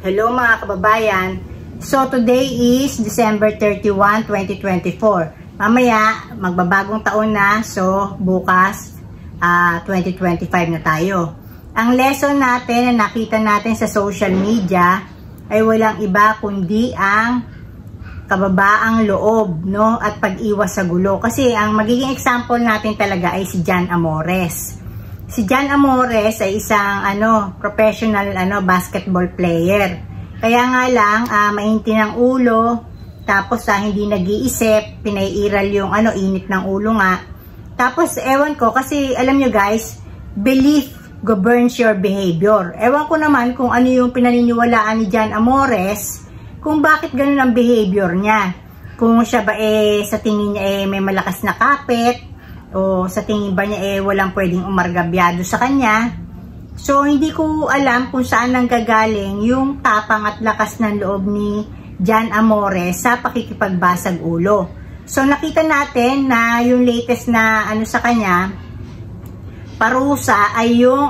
Hello mga kababayan. So today is December 31, 2024. Mamaya magbabagong taon na, so bukas 2025 na tayo. Ang lesson natin na nakita natin sa social media ay walang iba kundi ang kababaang loob, no, at pag-iwas sa gulo. Kasi ang magiging example natin talaga ay si Jan Amores. Si Jan Amores ay isang professional basketball player. Kaya nga lang mainit ng ulo, tapos hindi nag-iisip, pinaiiral yung init ng ulo nga. Tapos ewan ko kasi alam nyo guys, belief governs your behavior. Ewan ko naman kung ano yung pinaniniwalaan ni Jan Amores, kung bakit ganun ang behavior niya. Kung siya ba sa tingin niya may malakas na kapit, o sa tingin ba niya walang pwedeng umargabyado sa kanya. So hindi ko alam kung saan nanggagaling yung tapang at lakas ng loob ni Jan Amores sa pakikipagbasag ulo. So nakita natin na yung latest na sa kanya, parusa ay yung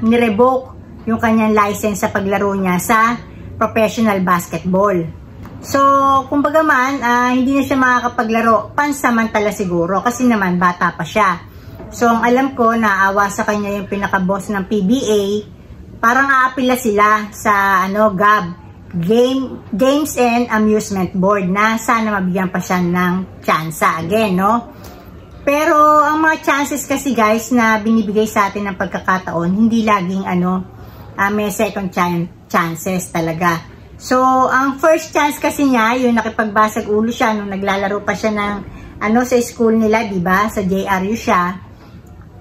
nirevoke yung kanyang license sa paglaro niya sa professional basketball. So, kumbaga man, hindi na siya makakapaglaro, pansamantala siguro, kasi naman bata pa siya. So, ang alam ko, naawa sa kanya yung pinaka-boss ng PBA, parang aapila sila sa GAB, Games and Amusement Board, na sana mabigyan pa siya ng tsansa again, no? Pero, ang mga chances kasi guys na binibigay sa atin ng pagkakataon, hindi laging may second chances talaga. So, ang first chance kasi niya, yung nakipagbasag ulo siya nung naglalaro pa siya ng sa school nila, 'di ba? Sa JRU siya.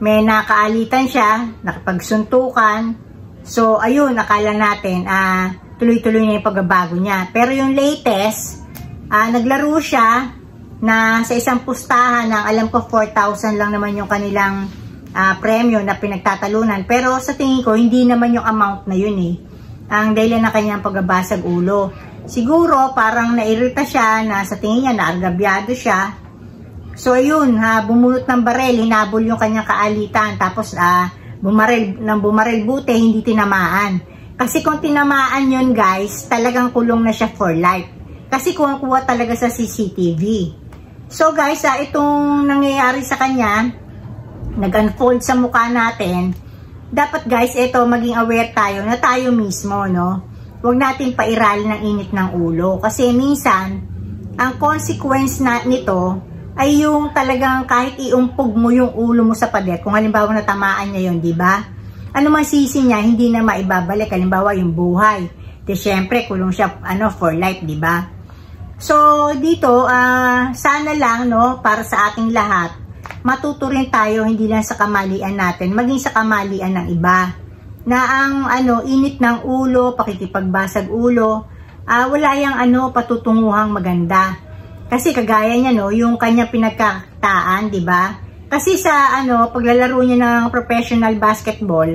May nakaalitan siya, nakipagsuntukan. So, ayun, akala natin tuloy-tuloy na yung pagbabago niya. Pero yung latest, naglaro siya na sa isang pustahan ng alam ko 4,000 lang naman yung kanilang premyo na pinagtatalunan. Pero sa tingin ko, hindi naman yung amount na yun ang dahilan ng kanyang pagbabasag ulo. Siguro parang nairita siya na sa tingin niya naargabyado siya. So ayun, bumunot ng barel, hinabol yung kanyang kaalitan, tapos bumarel buti, hindi tinamaan. Kasi kung tinamaan yun guys, talagang kulong na siya for life. Kasi kuha talaga sa CCTV. So guys, itong nangyayari sa kanya, nag-unfold sa mukha natin. Dapat guys, maging aware tayo na tayo mismo, no? Huwag natin pairalin ng init ng ulo. Kasi minsan, ang consequence nito ay yung talagang kahit iumpog mo yung ulo mo sa pader. Kung halimbawa natamaan niya yun, di ba? Ano man sisi niya, hindi na maibabalik. Halimbawa yung buhay. Di syempre, kulong siya for life, di ba? So, dito, sana lang, no, para sa ating lahat, matuto rin tayo hindi lang sa kamalian natin, maging sa kamalian ng iba. Na ang init ng ulo, pakikipagbasag ulo, wala yang patutunguhang maganda. Kasi kagaya niya yung kanya pinagkakitaan, 'di ba? Kasi sa paglalaro niya ng professional basketball,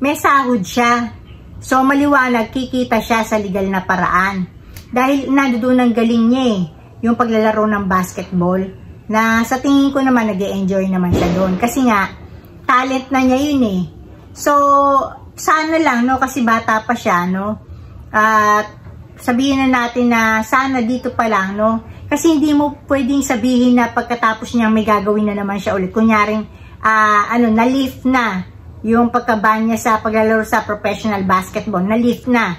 may sahod siya. So maliwanag, kikita siya sa legal na paraan. Dahil nandoon ang galing niya yung paglalaro ng basketball. Na sa tingin ko naman nag-e-enjoy naman siya doon kasi nga talent na niya yun So sana lang kasi bata pa siya at sabihin na natin na sana dito pa lang kasi hindi mo pwedeng sabihin na pagkatapos niya may gagawin na naman siya ulit, kunyaring na-lift na yung pagkaban niya sa paglalaro sa professional basketball, na-lift na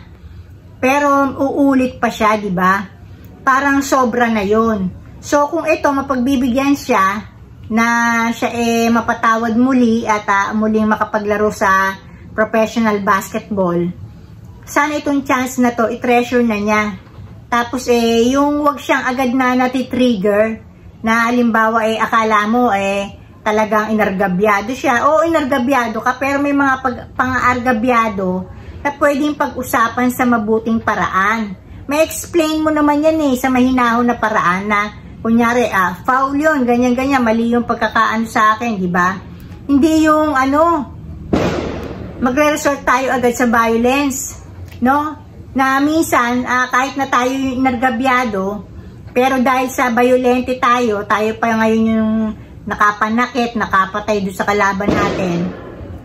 pero uulit pa siya, di ba? Parang sobra na yon. So, kung ito, mapagbibigyan siya na siya mapatawad muli at muling makapaglaro sa professional basketball, sana itong chance na to, i-treasure na niya. Tapos, yung wag siyang agad na nati-trigger na halimbawa, akala mo, talagang inargabyado siya. Oo, inargabyado ka, pero may mga pang-argabyado na pwedeng pag-usapan sa mabuting paraan. May explain mo naman yan sa mahinahon na paraan na kunyari, foul yun, ganyan-ganyan, mali yung pagkakaano sa akin, di ba? Hindi yung, magre-resort tayo agad sa violence, no? Na minsan, kahit na tayo nargabyado, pero dahil sa violente tayo pa ngayon yung nakapanakit, nakapatay doon sa kalaban natin.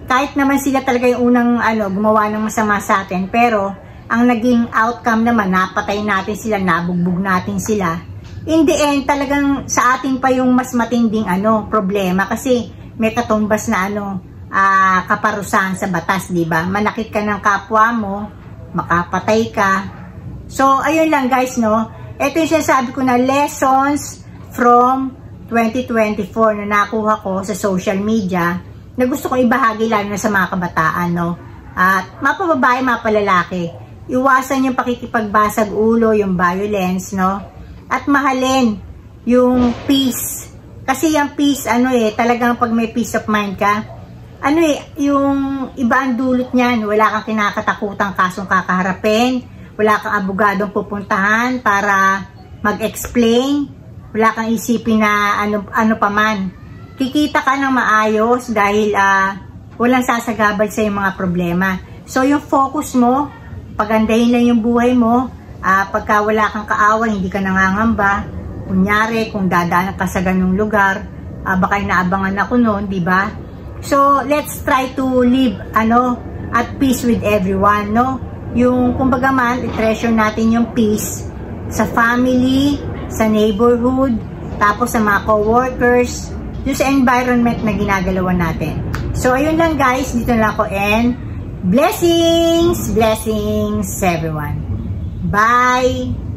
Kahit naman sila talaga yung unang, gumawa ng masama sa atin, pero ang naging outcome naman, napatay natin sila, nabugbog natin sila. In the end, talagang sa atin pa yung mas matinding problema kasi may katumbas na kaparusahan sa batas, di ba? Manakit ka ng kapwa mo, makapatay ka. So, ayun lang guys, no? Ito yung sinasabi ko na lessons from 2024 na nakuha ko sa social media na gusto kong ibahagi lalo na sa mga kabataan, no? At mapababae, mapalalaki. Iwasan yung pakikipagbasag ulo, yung violence, no? At mahalin yung peace. Kasi yung peace, talagang pag may peace of mind ka, yung iba ang dulot niyan. Wala kang kinakatakutang kasong kakaharapin. Wala kang abogadong pupuntahan para mag-explain. Wala kang isipin na ano pa man. Kikita ka ng maayos dahil walang sasagabal sa yung mga problema. So yung focus mo, pagandahin lang yung buhay mo. Pagka wala kang kaaway, hindi ka nangangamba. Kunyari, kung dadaan ka sa ganung lugar, baka inaabangan ako noon, di ba? So, let's try to live, at peace with everyone, no? Yung, kumbaga man, i-treasure natin yung peace sa family, sa neighborhood, tapos sa mga co-workers, yung sa environment na ginagalawan natin. So, ayun lang guys, dito na ako, and blessings, blessings everyone. Bye!